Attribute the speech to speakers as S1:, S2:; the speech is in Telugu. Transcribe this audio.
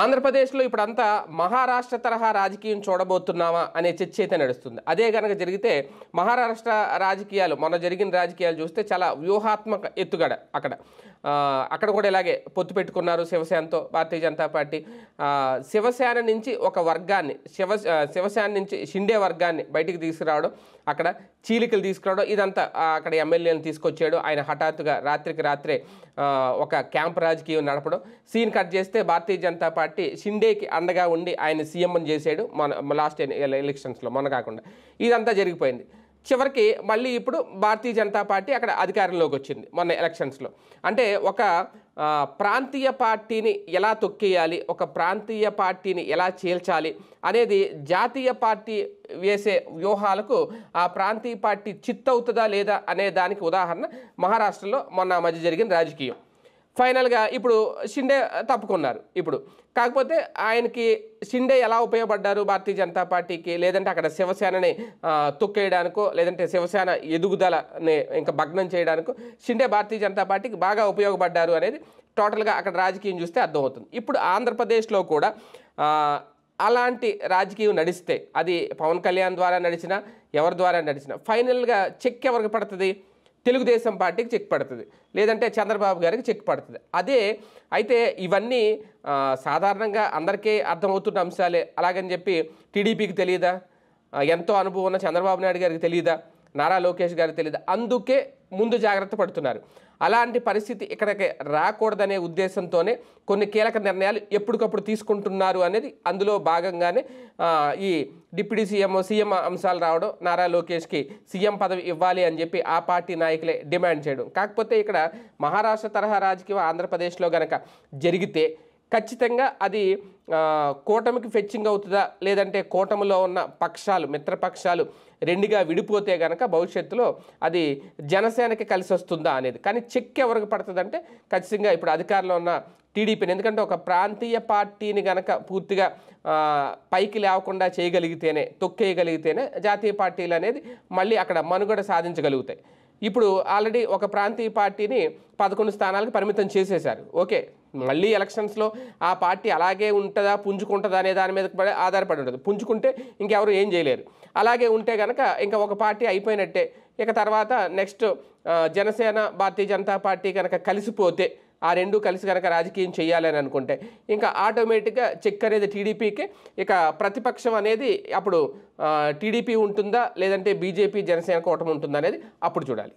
S1: ఆంధ్రప్రదేశ్లో ఇప్పుడంతా మహారాష్ట్ర తరహా రాజకీయం చూడబోతున్నామా అనే చర్చ అయితే నడుస్తుంది. అదే కనుక జరిగితే మహారాష్ట్ర రాజకీయాలు మొన్న జరిగిన రాజకీయాలు చూస్తే చాలా వ్యూహాత్మక ఎత్తుగడ అక్కడ. అక్కడ కూడా ఇలాగే పొత్తు పెట్టుకున్నారు శివసేనతో భారతీయ జనతా పార్టీ. శివసేన నుంచి ఒక వర్గాన్ని శివసేన నుంచి షిండే వర్గాన్ని బయటికి తీసుకురావడం, అక్కడ చీలికలు తీసుకురావడం, ఇదంతా అక్కడ ఎమ్మెల్యేలను తీసుకొచ్చాడు ఆయన. హఠాత్తుగా రాత్రికి రాత్రే ఒక క్యాంప్ రాజకీయం నడపడం. సీన్ కట్ చేస్తే భారతీయ జనతా పార్టీ షిండేకి అండగా ఉండి ఆయన సీఎం చేసాడు మన లాస్ట్ ఎలక్షన్స్లో, మొన్న కాకుండా. ఇదంతా జరిగిపోయింది. చివరికి మళ్ళీ ఇప్పుడు భారతీయ జనతా పార్టీ అక్కడ అధికారంలోకి వచ్చింది మొన్న ఎలక్షన్స్లో. అంటే ఒక ప్రాంతీయ పార్టీని ఎలా తొక్కేయాలి, ఒక ప్రాంతీయ పార్టీని ఎలా చీల్చాలి అనేది జాతీయ పార్టీ వేసే వ్యూహాలకు ఆ ప్రాంతీయ పార్టీ చిత్తవుతుందా లేదా అనే దానికి ఉదాహరణ మహారాష్ట్రలో మొన్న మధ్య జరిగిన రాజకీయం. ఫైనల్గా ఇప్పుడు షిండే తప్పుకున్నారు. ఇప్పుడు కాకపోతే ఆయనకి షిండే ఎలా ఉపయోగపడ్డారు భారతీయ జనతా పార్టీకి, లేదంటే అక్కడ శివసేనని తొక్కేయడానికో, లేదంటే శివసేన ఎదుగుదలని ఇంకా భగ్నం చేయడానికో షిండే భారతీయ జనతా పార్టీకి బాగా ఉపయోగపడ్డారు అనేది టోటల్గా అక్కడ రాజకీయం చూస్తే అర్థమవుతుంది. ఇప్పుడు ఆంధ్రప్రదేశ్లో కూడా అలాంటి రాజకీయం నడిస్తే, అది పవన్ కళ్యాణ్ ద్వారా నడిచినా ఎవరి ద్వారా నడిచినా ఫైనల్గా చెక్ ఎవరికి పడుతుంది? తెలుగుదేశం పార్టీకి చెక్ పడుతుంది, లేదంటే చంద్రబాబు గారికి చెక్ పడుతుంది. అదే అయితే ఇవన్నీ సాధారణంగా అందరికీ అర్థమవుతున్న అంశాలే. అలాగని చెప్పి టీడీపీకి తెలియదా? ఎంతో అనుభవం ఉన్న చంద్రబాబు నాయుడు గారికి తెలియదా? నారా లోకేష్ గారికి తెలియదా? అందుకే ముందు జాగ్రత్త పడుతున్నారు. అలాంటి పరిస్థితి ఇక్కడికి రాకూడదనే ఉద్దేశంతోనే కొన్ని కీలక నిర్ణయాలు ఎప్పటికప్పుడు తీసుకుంటున్నారు అనేది అందులో భాగంగానే ఈ డిప్యూటీ సీఎం అంశాలు రావడం, నారా లోకేష్కి సీఎం పదవి ఇవ్వాలి అని చెప్పి ఆ పార్టీ నాయకులే డిమాండ్ చేయడం. కాకపోతే ఇక్కడ మహారాష్ట్ర తరహా రాజకీయం ఆంధ్రప్రదేశ్లో కనుక జరిగితే ఖచ్చితంగా అది కూటమికి ఫెచ్చింగ్ అవుతుందా, లేదంటే కూటమిలో ఉన్న పక్షాలు మిత్రపక్షాలు రెండుగా విడిపోతే కనుక భవిష్యత్తులో అది జనసేనకి కలిసి వస్తుందా అనేది. కానీ చెక్ ఎవరికి పడుతుందంటే ఖచ్చితంగా ఇప్పుడు అధికారంలో ఉన్న టీడీపీని. ఎందుకంటే ఒక ప్రాంతీయ పార్టీని కనుక పూర్తిగా పైకి లేవకుండా చేయగలిగితేనే, తొక్కేయగలిగితేనే జాతీయ పార్టీలు అనేది మళ్ళీ అక్కడ మనుగడ సాధించగలుగుతాయి. ఇప్పుడు ఆల్రెడీ ఒక ప్రాంతీయ పార్టీని 11 స్థానాలకు పరిమితం చేసేశారు. ఓకే, మళ్ళీ ఎలక్షన్స్లో ఆ పార్టీ అలాగే ఉంటుందా, పుంజుకుంటుందా అనే దాని మీద ఆధారపడి ఉంటుంది. పుంజుకుంటే ఇంకెవరు ఏం చేయలేరు. అలాగే ఉంటే కనుక ఇంకా ఒక పార్టీ అయిపోయినట్టే. ఇక తర్వాత నెక్స్ట్ జనసేన భారతీయ జనతా పార్టీ కనుక కలిసిపోతే, ఆ రెండు కలిసి కనుక రాజకీయం చేయాలని అనుకుంటే ఇంకా ఆటోమేటిక్గా చెక్ అనేది టీడీపీకి. ఇక ప్రతిపక్షం అనేది అప్పుడు టీడీపీ ఉంటుందా, లేదంటే బీజేపీ జనసేన కూటమి ఉంటుందా అనేది అప్పుడు చూడాలి.